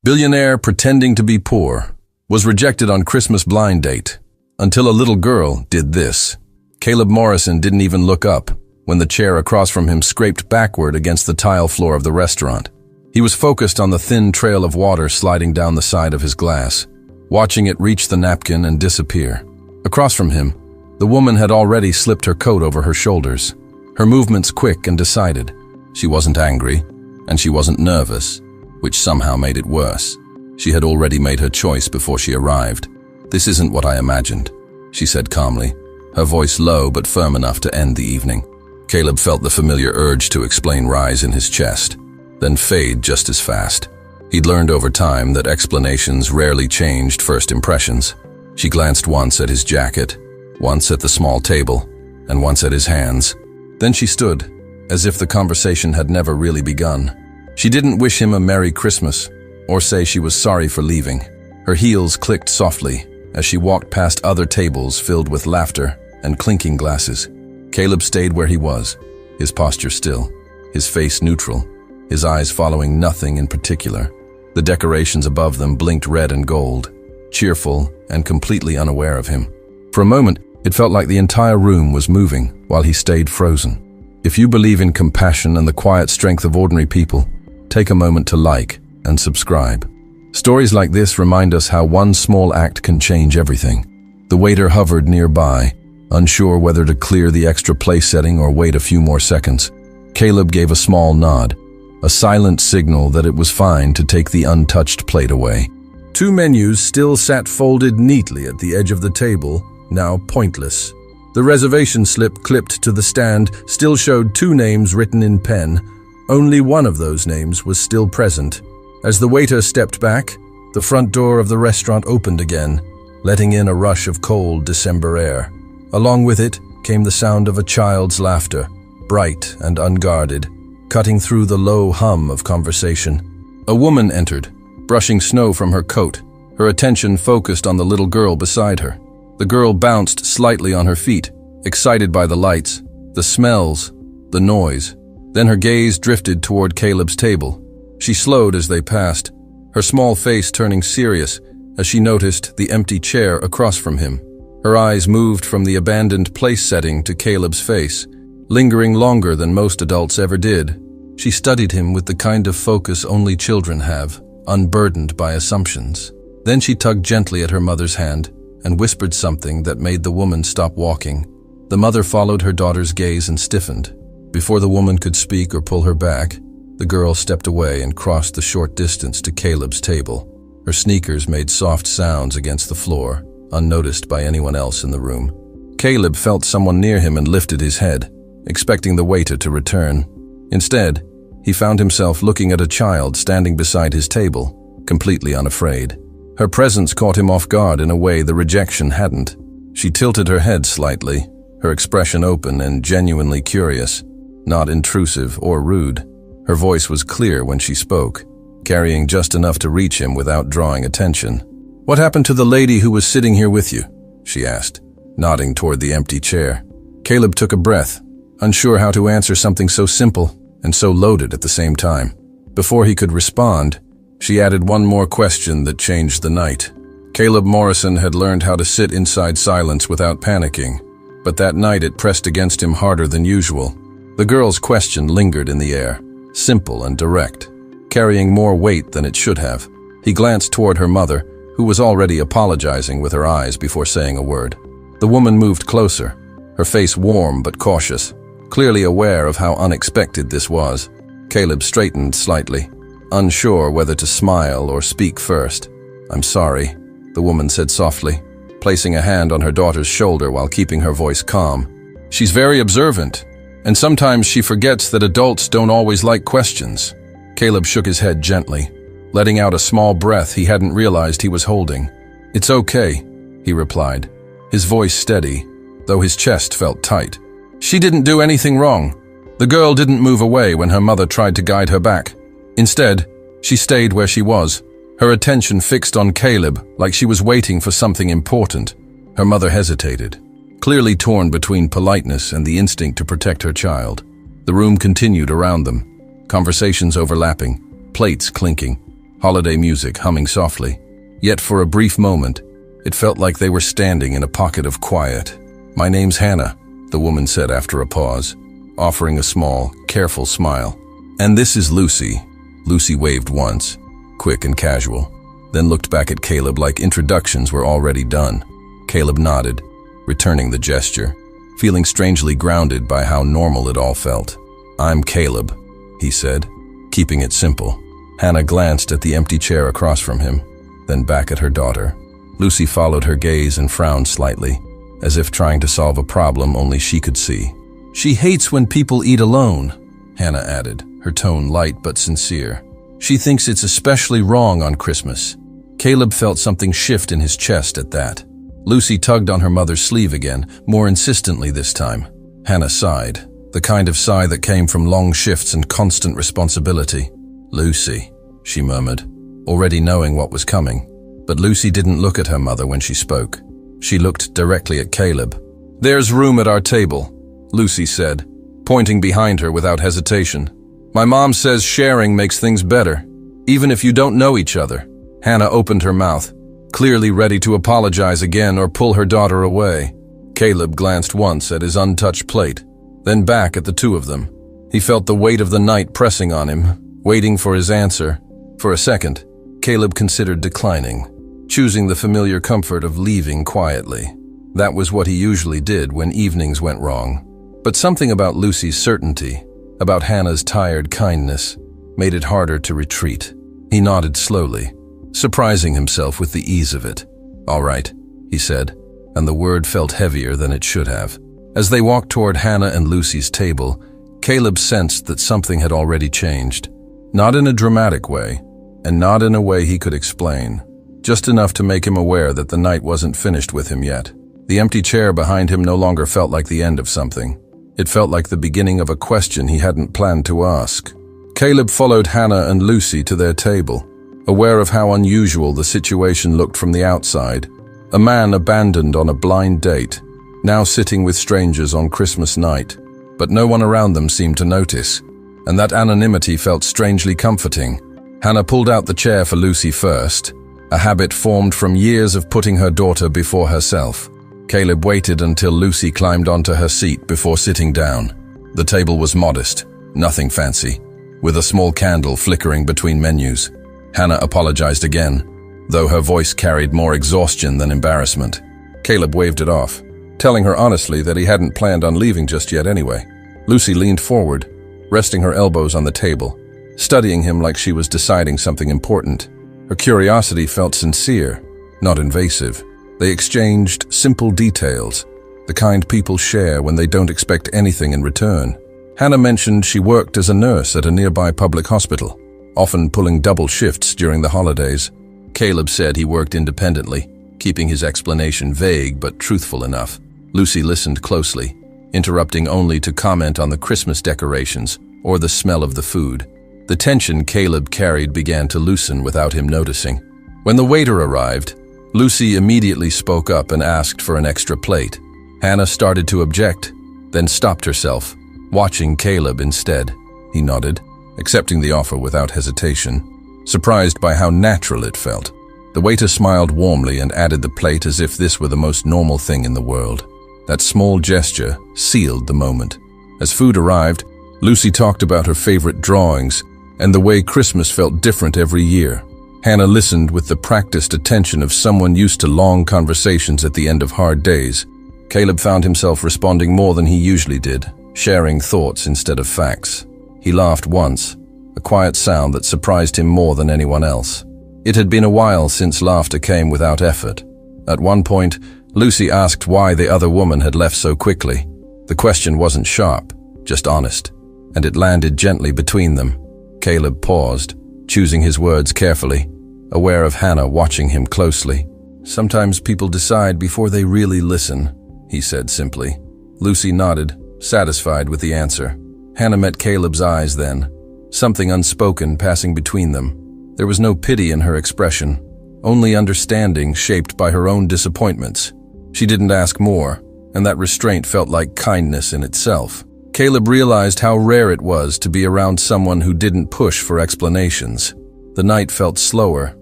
Billionaire pretending to be poor was rejected on Christmas blind date until a little girl did this. Caleb Morrison didn't even look up when the chair across from him scraped backward against the tile floor of the restaurant. He was focused on the thin trail of water sliding down the side of his glass, watching it reach the napkin and disappear. Across from him, the woman had already slipped her coat over her shoulders, her movements quick and decided. She wasn't angry, and she wasn't nervous, which somehow made it worse. She had already made her choice before she arrived. "This isn't what I imagined," she said calmly, her voice low but firm enough to end the evening. Caleb felt the familiar urge to explain rise in his chest, then fade just as fast. He'd learned over time that explanations rarely changed first impressions. She glanced once at his jacket, once at the small table, and once at his hands. Then she stood, as if the conversation had never really begun. She didn't wish him a Merry Christmas, or say she was sorry for leaving. Her heels clicked softly as she walked past other tables filled with laughter and clinking glasses. Caleb stayed where he was, his posture still, his face neutral, his eyes following nothing in particular. The decorations above them blinked red and gold, cheerful and completely unaware of him. For a moment, it felt like the entire room was moving while he stayed frozen. If you believe in compassion and the quiet strength of ordinary people, take a moment to like and subscribe. Stories like this remind us how one small act can change everything. The waiter hovered nearby, unsure whether to clear the extra place setting or wait a few more seconds. Caleb gave a small nod, a silent signal that it was fine to take the untouched plate away. Two menus still sat folded neatly at the edge of the table, now pointless. The reservation slip clipped to the stand still showed two names written in pen. Only one of those names was still present. As the waiter stepped back, the front door of the restaurant opened again, letting in a rush of cold December air. Along with it came the sound of a child's laughter, bright and unguarded, cutting through the low hum of conversation. A woman entered, brushing snow from her coat, her attention focused on the little girl beside her. The girl bounced slightly on her feet, excited by the lights, the smells, the noise. Then her gaze drifted toward Caleb's table. She slowed as they passed, her small face turning serious as she noticed the empty chair across from him. Her eyes moved from the abandoned place setting to Caleb's face, lingering longer than most adults ever did. She studied him with the kind of focus only children have, unburdened by assumptions. Then she tugged gently at her mother's hand and whispered something that made the woman stop walking. The mother followed her daughter's gaze and stiffened. Before the woman could speak or pull her back, the girl stepped away and crossed the short distance to Caleb's table. Her sneakers made soft sounds against the floor, unnoticed by anyone else in the room. Caleb felt someone near him and lifted his head, expecting the waiter to return. Instead, he found himself looking at a child standing beside his table, completely unafraid. Her presence caught him off guard in a way the rejection hadn't. She tilted her head slightly, her expression open and genuinely curious, not intrusive or rude. Her voice was clear when she spoke, carrying just enough to reach him without drawing attention. "What happened to the lady who was sitting here with you?" she asked, nodding toward the empty chair. Caleb took a breath, unsure how to answer something so simple and so loaded at the same time. Before he could respond, she added one more question that changed the night. Caleb Morrison had learned how to sit inside silence without panicking, but that night it pressed against him harder than usual. The girl's question lingered in the air, simple and direct, carrying more weight than it should have. He glanced toward her mother, who was already apologizing with her eyes before saying a word. The woman moved closer, her face warm but cautious, clearly aware of how unexpected this was. Caleb straightened slightly, unsure whether to smile or speak first. "I'm sorry," the woman said softly, placing a hand on her daughter's shoulder while keeping her voice calm. "She's very observant, and sometimes she forgets that adults don't always like questions." Caleb shook his head gently, letting out a small breath he hadn't realized he was holding. "It's okay," he replied, his voice steady, though his chest felt tight. "She didn't do anything wrong." The girl didn't move away when her mother tried to guide her back. Instead, she stayed where she was, her attention fixed on Caleb like she was waiting for something important. Her mother hesitated, clearly torn between politeness and the instinct to protect her child. The room continued around them, conversations overlapping, plates clinking. holiday music humming softly. Yet for a brief moment, it felt like they were standing in a pocket of quiet. "My name's Hannah," the woman said after a pause, offering a small, careful smile. "And this is Lucy." Lucy waved once, quick and casual, then looked back at Caleb like introductions were already done. Caleb nodded, returning the gesture, feeling strangely grounded by how normal it all felt. "I'm Caleb," he said, keeping it simple. Hannah glanced at the empty chair across from him, then back at her daughter. Lucy followed her gaze and frowned slightly, as if trying to solve a problem only she could see. "She hates when people eat alone," Hannah added, her tone light but sincere. "She thinks it's especially wrong on Christmas." Caleb felt something shift in his chest at that. Lucy tugged on her mother's sleeve again, more insistently this time. Hannah sighed, the kind of sigh that came from long shifts and constant responsibility. "Lucy," she murmured, already knowing what was coming. But Lucy didn't look at her mother when she spoke. She looked directly at Caleb. "There's room at our table," Lucy said, pointing behind her without hesitation. "My mom says sharing makes things better, even if you don't know each other." Hannah opened her mouth, clearly ready to apologize again or pull her daughter away. Caleb glanced once at his untouched plate, then back at the two of them. He felt the weight of the night pressing on him, waiting for his answer. For a second, Caleb considered declining, choosing the familiar comfort of leaving quietly. That was what he usually did when evenings went wrong. But something about Lucy's certainty, about Hannah's tired kindness, made it harder to retreat. He nodded slowly, surprising himself with the ease of it. "All right," he said, and the word felt heavier than it should have. As they walked toward Hannah and Lucy's table, Caleb sensed that something had already changed. Not in a dramatic way, and not in a way he could explain. Just enough to make him aware that the night wasn't finished with him yet. The empty chair behind him no longer felt like the end of something. It felt like the beginning of a question he hadn't planned to ask. Caleb followed Hannah and Lucy to their table, aware of how unusual the situation looked from the outside. A man abandoned on a blind date, now sitting with strangers on Christmas night. But no one around them seemed to notice, and that anonymity felt strangely comforting. Hannah pulled out the chair for Lucy first, a habit formed from years of putting her daughter before herself. Caleb waited until Lucy climbed onto her seat before sitting down. The table was modest, nothing fancy, with a small candle flickering between menus. Hannah apologized again, though her voice carried more exhaustion than embarrassment. Caleb waved it off, telling her honestly that he hadn't planned on leaving just yet anyway. Lucy leaned forward, resting her elbows on the table, studying him like she was deciding something important. Her curiosity felt sincere, not invasive. They exchanged simple details, the kind people share when they don't expect anything in return. Hannah mentioned she worked as a nurse at a nearby public hospital, often pulling double shifts during the holidays. Caleb said he worked independently, keeping his explanation vague but truthful enough. Lucy listened closely, interrupting only to comment on the Christmas decorations or the smell of the food. The tension Caleb carried began to loosen without him noticing. When the waiter arrived, Lucy immediately spoke up and asked for an extra plate. Hannah started to object, then stopped herself, watching Caleb instead. He nodded, accepting the offer without hesitation, surprised by how natural it felt. The waiter smiled warmly and added the plate as if this were the most normal thing in the world. That small gesture sealed the moment. As food arrived, Lucy talked about her favorite drawings and the way Christmas felt different every year. Hannah listened with the practiced attention of someone used to long conversations at the end of hard days. Caleb found himself responding more than he usually did, sharing thoughts instead of facts. He laughed once, a quiet sound that surprised him more than anyone else. It had been a while since laughter came without effort. At one point, Lucy asked why the other woman had left so quickly. The question wasn't sharp, just honest, and it landed gently between them. Caleb paused, choosing his words carefully, aware of Hannah watching him closely. "Sometimes people decide before they really listen," he said simply. Lucy nodded, satisfied with the answer. Hannah met Caleb's eyes then, something unspoken passing between them. There was no pity in her expression, only understanding shaped by her own disappointments. She didn't ask more, and that restraint felt like kindness in itself. Caleb realized how rare it was to be around someone who didn't push for explanations. The night felt slower,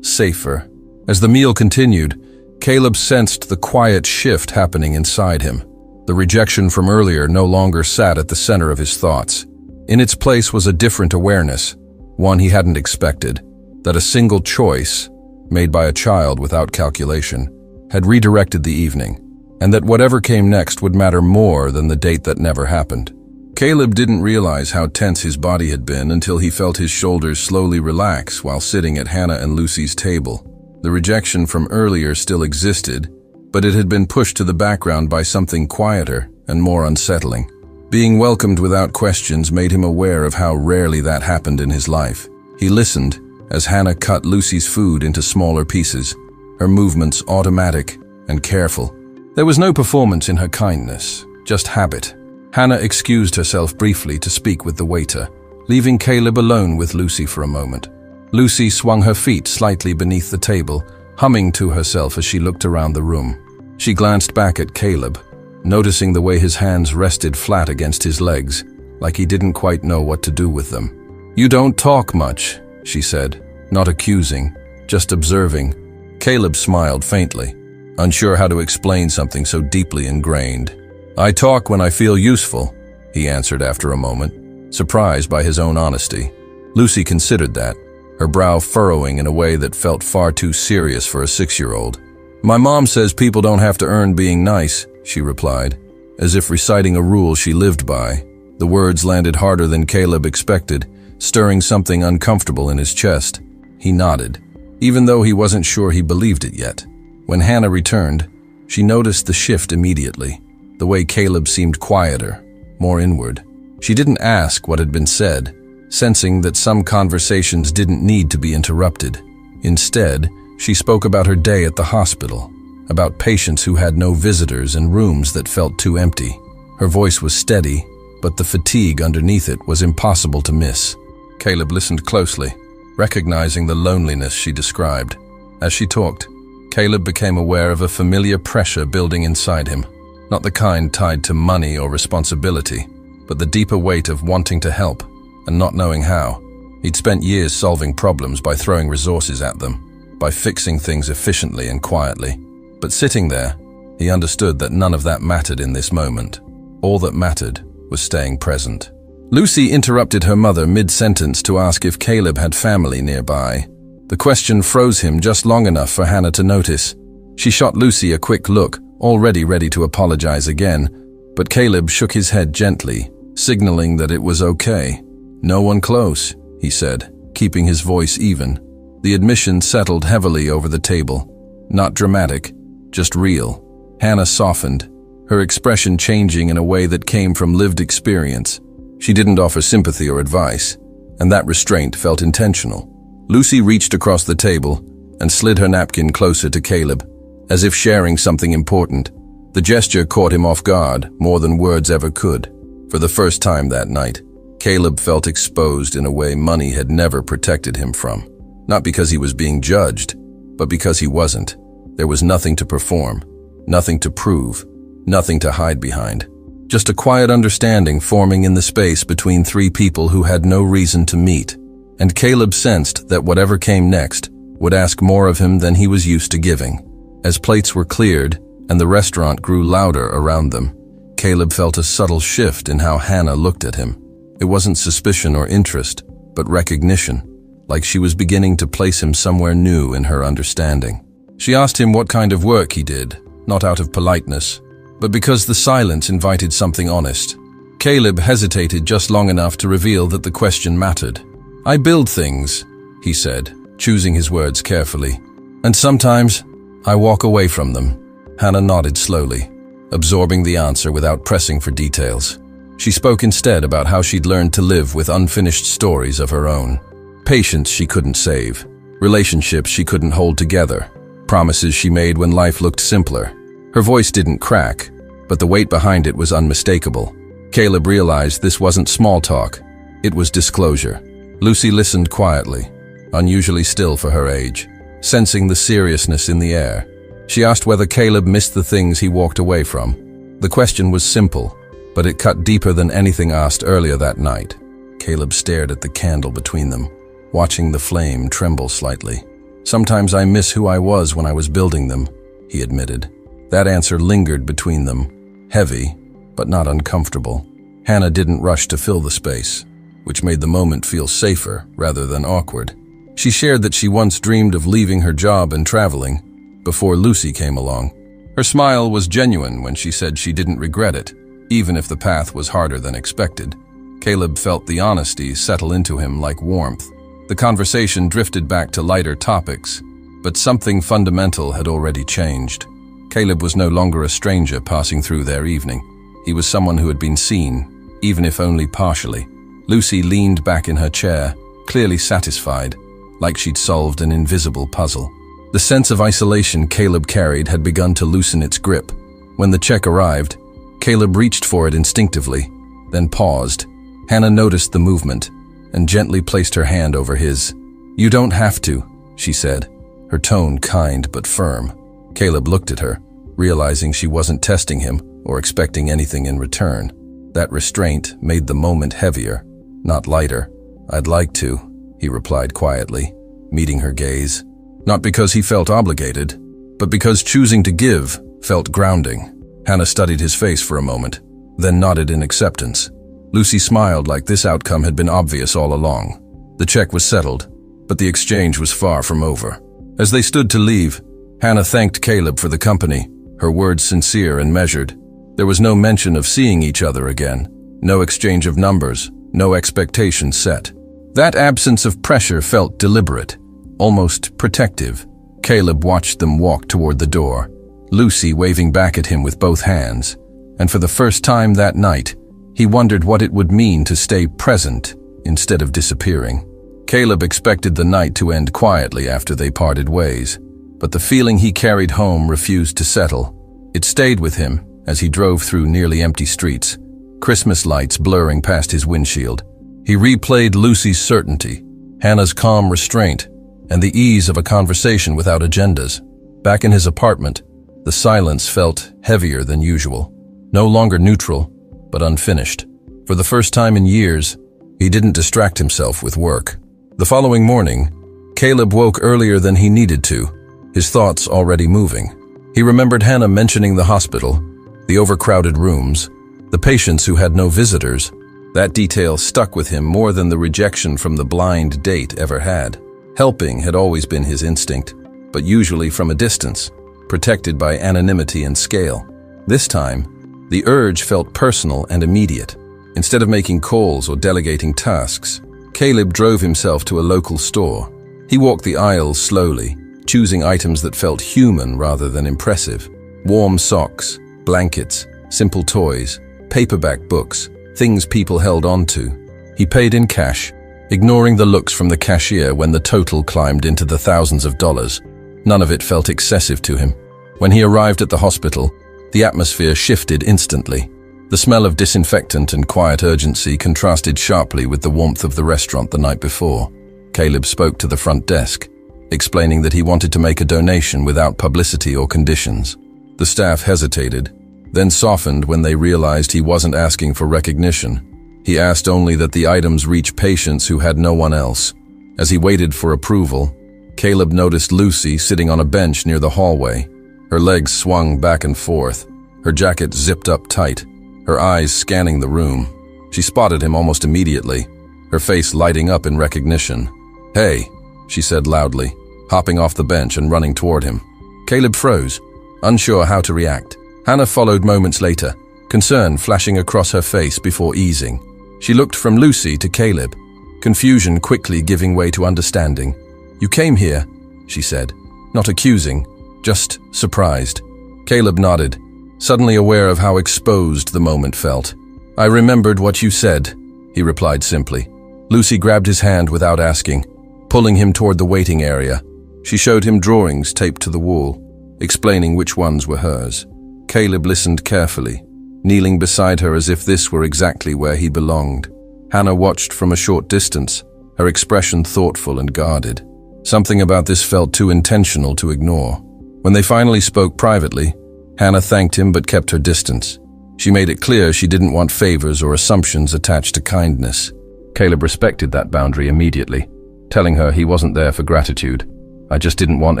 safer. As the meal continued, Caleb sensed the quiet shift happening inside him. The rejection from earlier no longer sat at the center of his thoughts. In its place was a different awareness, one he hadn't expected, that a single choice, made by a child without calculation, had redirected the evening, and that whatever came next would matter more than the date that never happened. Caleb didn't realize how tense his body had been until he felt his shoulders slowly relax while sitting at Hannah and Lucy's table. The rejection from earlier still existed, but it had been pushed to the background by something quieter and more unsettling. Being welcomed without questions made him aware of how rarely that happened in his life. He listened as Hannah cut Lucy's food into smaller pieces, her movements automatic and careful. There was no performance in her kindness, just habit. Hannah excused herself briefly to speak with the waiter, leaving Caleb alone with Lucy for a moment. Lucy swung her feet slightly beneath the table, humming to herself as she looked around the room. She glanced back at Caleb, noticing the way his hands rested flat against his legs, like he didn't quite know what to do with them. "You don't talk much," she said, not accusing, just observing. Caleb smiled faintly, unsure how to explain something so deeply ingrained. "I talk when I feel useful," he answered after a moment, surprised by his own honesty. Lucy considered that, her brow furrowing in a way that felt far too serious for a 6-year-old. "My mom says people don't have to earn being nice," she replied, as if reciting a rule she lived by. The words landed harder than Caleb expected, stirring something uncomfortable in his chest. He nodded, even though he wasn't sure he believed it yet. When Hannah returned, she noticed the shift immediately. The way Caleb seemed quieter, more inward. She didn't ask what had been said, sensing that some conversations didn't need to be interrupted. Instead, she spoke about her day at the hospital, about patients who had no visitors and rooms that felt too empty. Her voice was steady, but the fatigue underneath it was impossible to miss. Caleb listened closely, recognizing the loneliness she described. As she talked, Caleb became aware of a familiar pressure building inside him. Not the kind tied to money or responsibility, but the deeper weight of wanting to help and not knowing how. He'd spent years solving problems by throwing resources at them, by fixing things efficiently and quietly. But sitting there, he understood that none of that mattered in this moment. All that mattered was staying present. Lucy interrupted her mother mid-sentence to ask if Caleb had family nearby. The question froze him just long enough for Hannah to notice. She shot Lucy a quick look, already ready to apologize again, but Caleb shook his head gently, signaling that it was okay. "No one close," he said, keeping his voice even. The admission settled heavily over the table. Not dramatic, just real. Hannah softened, her expression changing in a way that came from lived experience. She didn't offer sympathy or advice, and that restraint felt intentional. Lucy reached across the table and slid her napkin closer to Caleb, as if sharing something important. The gesture caught him off guard more than words ever could. For the first time that night, Caleb felt exposed in a way money had never protected him from. Not because he was being judged, but because he wasn't. There was nothing to perform, nothing to prove, nothing to hide behind. Just a quiet understanding forming in the space between three people who had no reason to meet. And Caleb sensed that whatever came next would ask more of him than he was used to giving. As plates were cleared and the restaurant grew louder around them, Caleb felt a subtle shift in how Hannah looked at him. It wasn't suspicion or interest, but recognition, like she was beginning to place him somewhere new in her understanding. She asked him what kind of work he did, not out of politeness, but because the silence invited something honest. Caleb hesitated just long enough to reveal that the question mattered. "I build things," he said, choosing his words carefully. "And sometimes I walk away from them." Hannah nodded slowly, absorbing the answer without pressing for details. She spoke instead about how she'd learned to live with unfinished stories of her own. Patience she couldn't save, relationships she couldn't hold together, promises she made when life looked simpler. Her voice didn't crack, but the weight behind it was unmistakable. Caleb realized this wasn't small talk, it was disclosure. Lucy listened quietly, unusually still for her age, sensing the seriousness in the air. She asked whether Caleb missed the things he walked away from. The question was simple, but it cut deeper than anything asked earlier that night. Caleb stared at the candle between them. watching the flame tremble slightly. "Sometimes I miss who I was when I was building them," he admitted. That answer lingered between them, heavy, but not uncomfortable. Hannah didn't rush to fill the space, which made the moment feel safer rather than awkward. She shared that she once dreamed of leaving her job and traveling, before Lucy came along. Her smile was genuine when she said she didn't regret it, even if the path was harder than expected. Caleb felt the honesty settle into him like warmth. The conversation drifted back to lighter topics, but something fundamental had already changed. Caleb was no longer a stranger passing through their evening. He was someone who had been seen, even if only partially. Lucy leaned back in her chair, clearly satisfied, like she'd solved an invisible puzzle. The sense of isolation Caleb carried had begun to loosen its grip. When the check arrived, Caleb reached for it instinctively, then paused. Hannah noticed the movement and gently placed her hand over his. "You don't have to," she said, her tone kind but firm. Caleb looked at her, realizing she wasn't testing him or expecting anything in return. That restraint made the moment heavier, not lighter. "I'd like to," he replied quietly, meeting her gaze. Not because he felt obligated, but because choosing to give felt grounding. Hannah studied his face for a moment, then nodded in acceptance. Lucy smiled like this outcome had been obvious all along. The check was settled, but the exchange was far from over. As they stood to leave, Hannah thanked Caleb for the company, her words sincere and measured. There was no mention of seeing each other again, no exchange of numbers, no expectations set. That absence of pressure felt deliberate, almost protective. Caleb watched them walk toward the door, Lucy waving back at him with both hands, and for the first time that night, he wondered what it would mean to stay present instead of disappearing. Caleb expected the night to end quietly after they parted ways, but the feeling he carried home refused to settle. It stayed with him as he drove through nearly empty streets, Christmas lights blurring past his windshield. He replayed Lucy's certainty, Hannah's calm restraint, and the ease of a conversation without agendas. Back in his apartment, the silence felt heavier than usual, no longer neutral, but unfinished. For the first time in years, he didn't distract himself with work. The following morning, Caleb woke earlier than he needed to, his thoughts already moving. He remembered Hannah mentioning the hospital, the overcrowded rooms, the patients who had no visitors. That detail stuck with him more than the rejection from the blind date ever had. Helping had always been his instinct, but usually from a distance, protected by anonymity and scale. This time, the urge felt personal and immediate. Instead of making calls or delegating tasks, Caleb drove himself to a local store. He walked the aisles slowly, choosing items that felt human rather than impressive. Warm socks, blankets, simple toys, paperback books, things people held on to. He paid in cash, ignoring the looks from the cashier when the total climbed into the thousands of dollars. None of it felt excessive to him. When he arrived at the hospital, the atmosphere shifted instantly. The smell of disinfectant and quiet urgency contrasted sharply with the warmth of the restaurant the night before. Caleb spoke to the front desk, explaining that he wanted to make a donation without publicity or conditions. The staff hesitated, then softened when they realized he wasn't asking for recognition. He asked only that the items reach patients who had no one else. As he waited for approval, Caleb noticed Lucy sitting on a bench near the hallway. Her legs swung back and forth, her jacket zipped up tight, her eyes scanning the room. She spotted him almost immediately, her face lighting up in recognition. "Hey," she said loudly, hopping off the bench and running toward him. Caleb froze, unsure how to react. Hannah followed moments later, concern flashing across her face before easing. She looked from Lucy to Caleb, confusion quickly giving way to understanding. "You came here," she said, not accusing, just surprised. Caleb nodded, suddenly aware of how exposed the moment felt. "I remembered what you said," he replied simply. Lucy grabbed his hand without asking, pulling him toward the waiting area. She showed him drawings taped to the wall, explaining which ones were hers. Caleb listened carefully, kneeling beside her as if this were exactly where he belonged. Hannah watched from a short distance, her expression thoughtful and guarded. Something about this felt too intentional to ignore. When they finally spoke privately, Hannah thanked him but kept her distance. She made it clear she didn't want favors or assumptions attached to kindness. Caleb respected that boundary immediately. telling her he wasn't there for gratitude. "I just didn't want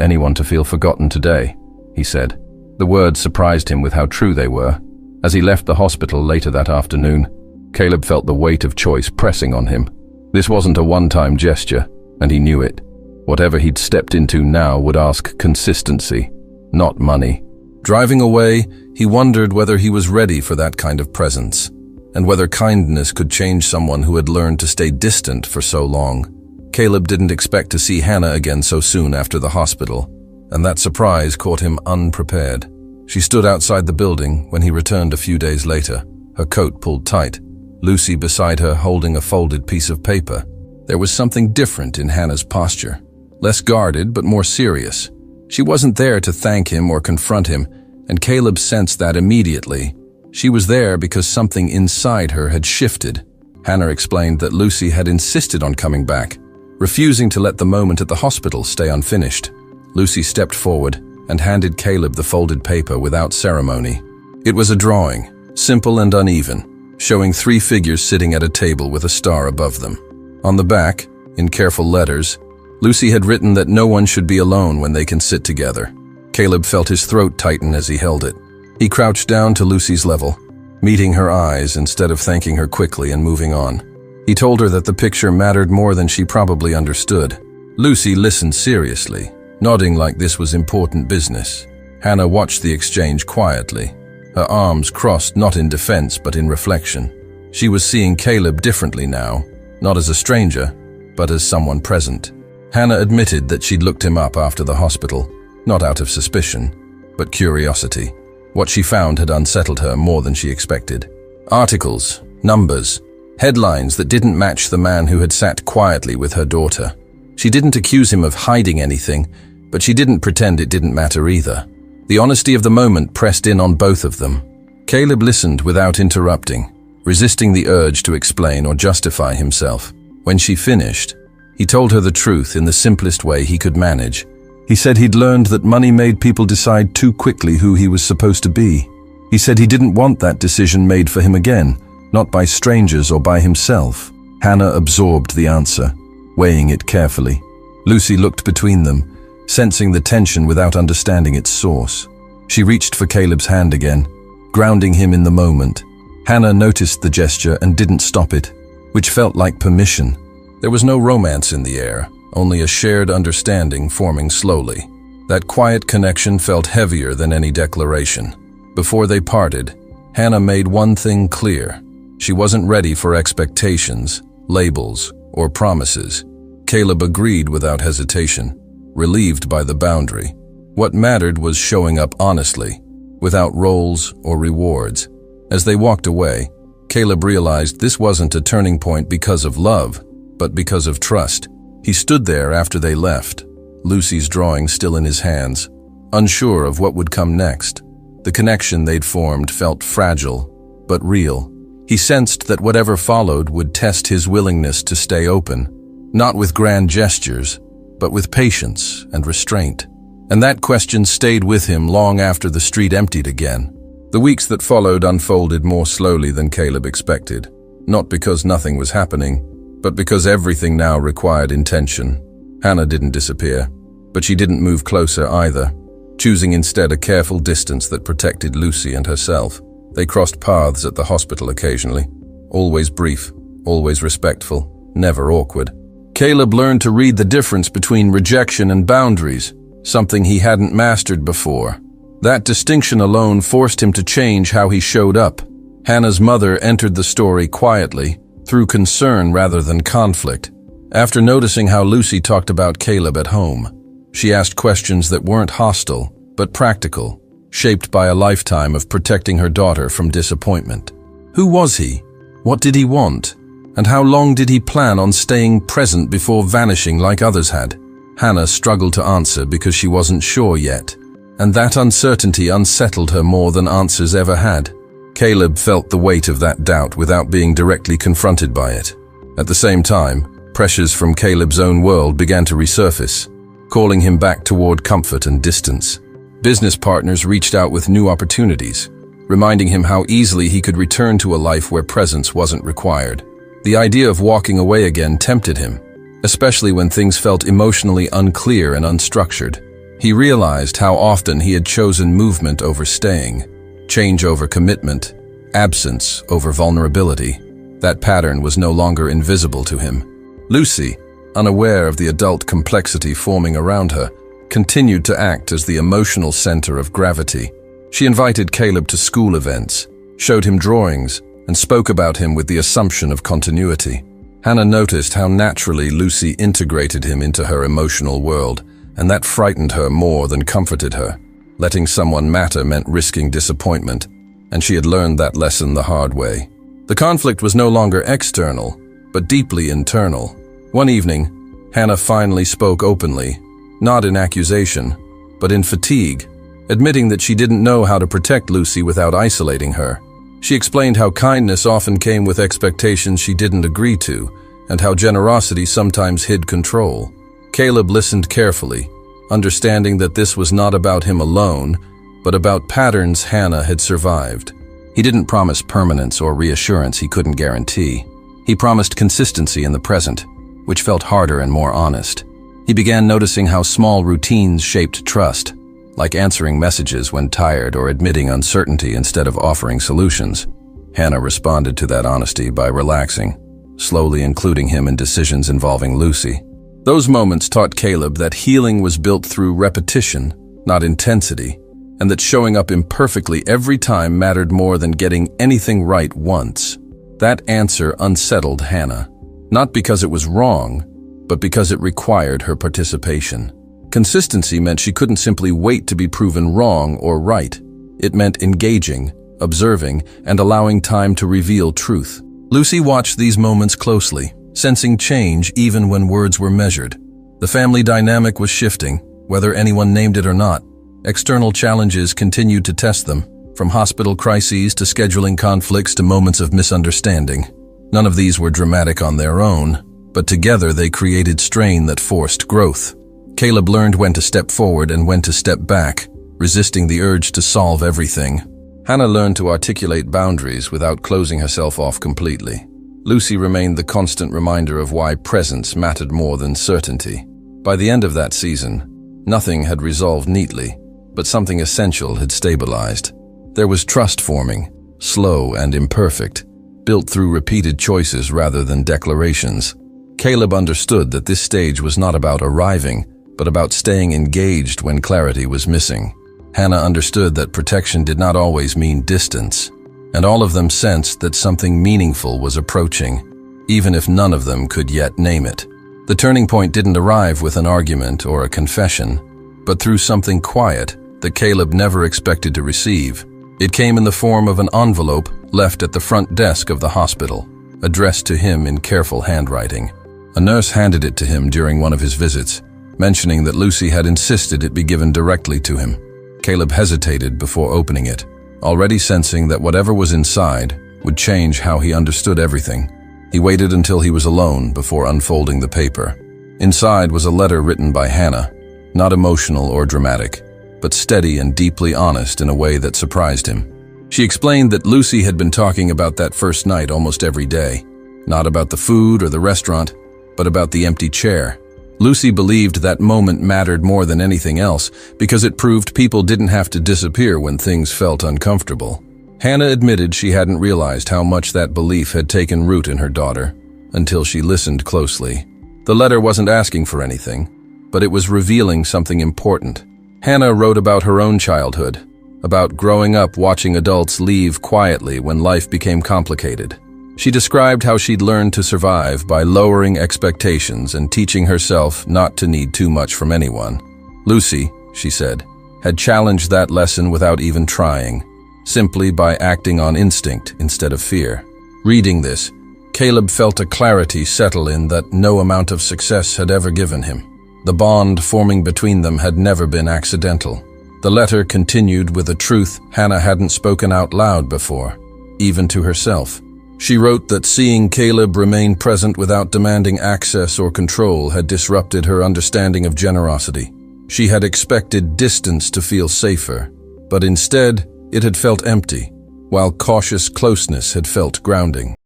anyone to feel forgotten today," he said. The words surprised him with how true they were. As he left the hospital later that afternoon, Caleb felt the weight of choice pressing on him. This wasn't a one-time gesture, and he knew it. Whatever he'd stepped into now would ask consistency, not money. Driving away, he wondered whether he was ready for that kind of presence, and whether kindness could change someone who had learned to stay distant for so long. Caleb didn't expect to see Hannah again so soon after the hospital, and that surprise caught him unprepared. She stood outside the building when he returned a few days later, her coat pulled tight, Lucy beside her holding a folded piece of paper. There was something different in Hannah's posture, less guarded but more serious. She wasn't there to thank him or confront him, and Caleb sensed that immediately. She was there because something inside her had shifted. Hannah explained that Lucy had insisted on coming back, refusing to let the moment at the hospital stay unfinished. Lucy stepped forward and handed Caleb the folded paper without ceremony. It was a drawing, simple and uneven, showing 3 figures sitting at a table with a star above them. On the back, in careful letters, Lucy had written that no one should be alone when they can sit together. Caleb felt his throat tighten as he held it. He crouched down to Lucy's level, meeting her eyes instead of thanking her quickly and moving on. He told her that the picture mattered more than she probably understood. Lucy listened seriously, nodding like this was important business. Hannah watched the exchange quietly, her arms crossed not in defense but in reflection. She was seeing Caleb differently now, not as a stranger, but as someone present. Hannah admitted that she'd looked him up after the hospital, not out of suspicion, but curiosity. What she found had unsettled her more than she expected. Articles, numbers, headlines that didn't match the man who had sat quietly with her daughter. She didn't accuse him of hiding anything, but she didn't pretend it didn't matter either. The honesty of the moment pressed in on both of them. Caleb listened without interrupting, resisting the urge to explain or justify himself. When she finished, he told her the truth in the simplest way he could manage. He said he'd learned that money made people decide too quickly who he was supposed to be. He said he didn't want that decision made for him again, not by strangers or by himself. Hannah absorbed the answer, weighing it carefully. Lucy looked between them, sensing the tension without understanding its source. She reached for Caleb's hand again, grounding him in the moment. Hannah noticed the gesture and didn't stop it, which felt like permission. There was no romance in the air, only a shared understanding forming slowly. That quiet connection felt heavier than any declaration. Before they parted, Hannah made one thing clear. She wasn't ready for expectations, labels, or promises. Caleb agreed without hesitation, relieved by the boundary. What mattered was showing up honestly, without roles or rewards. As they walked away, Caleb realized this wasn't a turning point because of love, but because of trust. He stood there after they left, Lucy's drawing still in his hands, unsure of what would come next. The connection they'd formed felt fragile, but real. He sensed that whatever followed would test his willingness to stay open, not with grand gestures, but with patience and restraint. And that question stayed with him long after the street emptied again. The weeks that followed unfolded more slowly than Caleb expected, not because nothing was happening, but because everything now required intention. Hannah didn't disappear, but she didn't move closer either, choosing instead a careful distance that protected Lucy and herself. They crossed paths at the hospital occasionally, always brief, always respectful, never awkward. Caleb learned to read the difference between rejection and boundaries, something he hadn't mastered before. That distinction alone forced him to change how he showed up. Hannah's mother entered the story quietly, through concern rather than conflict. After noticing how Lucy talked about Caleb at home, she asked questions that weren't hostile, but practical, shaped by a lifetime of protecting her daughter from disappointment. Who was he? What did he want? And how long did he plan on staying present before vanishing like others had? Hannah struggled to answer because she wasn't sure yet, and that uncertainty unsettled her more than answers ever had. Caleb felt the weight of that doubt without being directly confronted by it. At the same time, pressures from Caleb's own world began to resurface, calling him back toward comfort and distance. Business partners reached out with new opportunities, reminding him how easily he could return to a life where presence wasn't required. The idea of walking away again tempted him, especially when things felt emotionally unclear and unstructured. He realized how often he had chosen movement over staying, change over commitment, absence over vulnerability. That pattern was no longer invisible to him. Lucy, unaware of the adult complexity forming around her, continued to act as the emotional center of gravity. She invited Caleb to school events, showed him drawings, and spoke about him with the assumption of continuity. Hannah noticed how naturally Lucy integrated him into her emotional world, and that frightened her more than comforted her. Letting someone matter meant risking disappointment, and she had learned that lesson the hard way. The conflict was no longer external, but deeply internal. One evening, Hannah finally spoke openly, not in accusation, but in fatigue, admitting that she didn't know how to protect Lucy without isolating her. She explained how kindness often came with expectations she didn't agree to, and how generosity sometimes hid control. Caleb listened carefully, understanding that this was not about him alone, but about patterns Hannah had survived. He didn't promise permanence or reassurance he couldn't guarantee. He promised consistency in the present, which felt harder and more honest. He began noticing how small routines shaped trust, like answering messages when tired or admitting uncertainty instead of offering solutions. Hannah responded to that honesty by relaxing, slowly including him in decisions involving Lucy. Those moments taught Caleb that healing was built through repetition, not intensity, and that showing up imperfectly every time mattered more than getting anything right once. That answer unsettled Hannah, not because it was wrong, but because it required her participation. Consistency meant she couldn't simply wait to be proven wrong or right. It meant engaging, observing, and allowing time to reveal truth. Lucy watched these moments closely, sensing change even when words were measured. The family dynamic was shifting, whether anyone named it or not. External challenges continued to test them, from hospital crises to scheduling conflicts to moments of misunderstanding. None of these were dramatic on their own, but together they created strain that forced growth. Caleb learned when to step forward and when to step back, resisting the urge to solve everything. Hannah learned to articulate boundaries without closing herself off completely. Lucy remained the constant reminder of why presence mattered more than certainty. By the end of that season, nothing had resolved neatly, but something essential had stabilized. There was trust forming, slow and imperfect, built through repeated choices rather than declarations. Caleb understood that this stage was not about arriving, but about staying engaged when clarity was missing. Hannah understood that protection did not always mean distance, and all of them sensed that something meaningful was approaching, even if none of them could yet name it. The turning point didn't arrive with an argument or a confession, but through something quiet that Caleb never expected to receive. It came in the form of an envelope left at the front desk of the hospital, addressed to him in careful handwriting. A nurse handed it to him during one of his visits, mentioning that Lucy had insisted it be given directly to him. Caleb hesitated before opening it, already sensing that whatever was inside would change how he understood everything. He waited until he was alone before unfolding the paper. Inside was a letter written by Hannah, not emotional or dramatic, but steady and deeply honest in a way that surprised him. She explained that Lucy had been talking about that first night almost every day, not about the food or the restaurant, but about the empty chair. Lucy believed that moment mattered more than anything else because it proved people didn't have to disappear when things felt uncomfortable. Hannah admitted she hadn't realized how much that belief had taken root in her daughter until she listened closely. The letter wasn't asking for anything, but it was revealing something important. Hannah wrote about her own childhood, about growing up watching adults leave quietly when life became complicated. She described how she'd learned to survive by lowering expectations and teaching herself not to need too much from anyone. Lucy, she said, had challenged that lesson without even trying, simply by acting on instinct instead of fear. Reading this, Caleb felt a clarity settle in that no amount of success had ever given him. The bond forming between them had never been accidental. The letter continued with a truth Hannah hadn't spoken out loud before, even to herself. She wrote that seeing Caleb remain present without demanding access or control had disrupted her understanding of generosity. She had expected distance to feel safer, but instead it had felt empty, while cautious closeness had felt grounding.